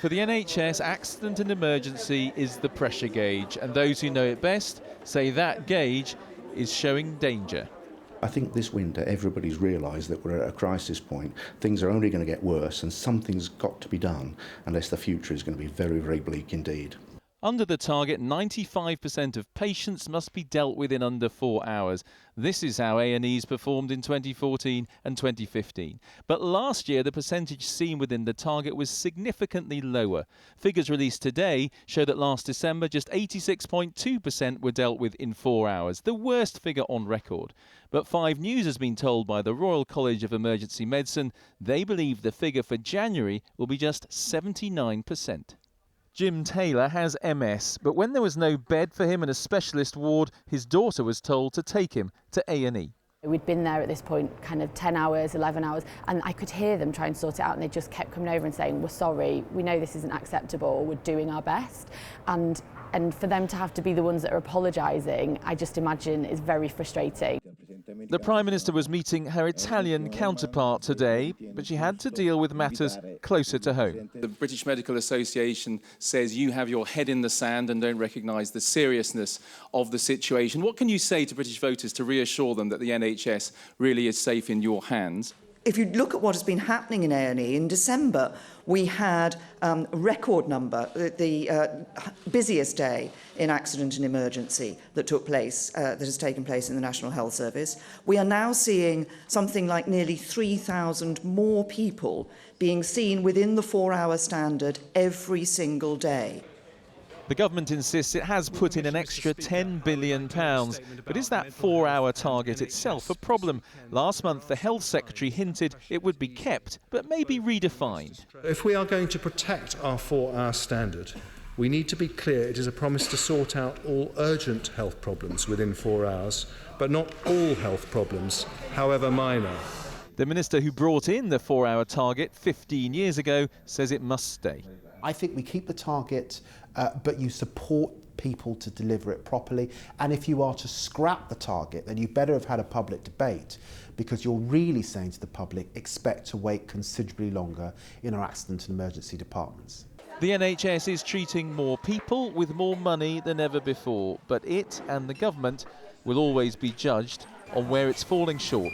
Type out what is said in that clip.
For the NHS, accident and emergency is the pressure gauge, and those who know it best say that gauge is showing danger. I think this winter everybody's realised that we're at a crisis point. Things are only going to get worse and something's got to be done, unless the future is going to be very, very bleak indeed. Under the target, 95% of patients must be dealt with in under 4 hours. This is how A&Es performed in 2014 and 2015. But last year, the percentage seen within the target was significantly lower. Figures released today show that last December, just 86.2% were dealt with in 4 hours, the worst figure on record. But 5 News has been told by the Royal College of Emergency Medicine they believe the figure for January will be just 79%. Jim Taylor has MS, but when there was no bed for him in a specialist ward, his daughter was told to take him to A&E. We'd been there at this point kind of 10 hours, 11 hours, and I could hear them trying to sort it out, and they just kept coming over and saying, we're sorry, we know this isn't acceptable, we're doing our best. And for them to have to be the ones that are apologising, I just imagine is very frustrating. The Prime Minister was meeting her Italian counterpart today, but she had to deal with matters closer to home. The British Medical Association says you have your head in the sand and don't recognise the seriousness of the situation. What can you say to British voters to reassure them that the NHS really is safe in your hands? If you look at what has been happening in A&E, in December we had a record number, the busiest day in accident and emergency that took place, that has taken place in the National Health Service. We are now seeing something like nearly 3,000 more people being seen within the 4-hour standard every single day. The government insists it has put in an extra £10 billion. But is that 4-hour target itself a problem? Last month, the Health Secretary hinted it would be kept, but maybe redefined. If we are going to protect our 4-hour standard, we need to be clear it is a promise to sort out all urgent health problems within 4 hours, but not all health problems, however minor. The minister who brought in the 4-hour target 15 years ago says it must stay. I think we keep the target, but you support people to deliver it properly. And if you are to scrap the target, then you better have had a public debate, because you're really saying to the public, expect to wait considerably longer in our accident and emergency departments. The NHS is treating more people with more money than ever before, but it and the government will always be judged on where it's falling short.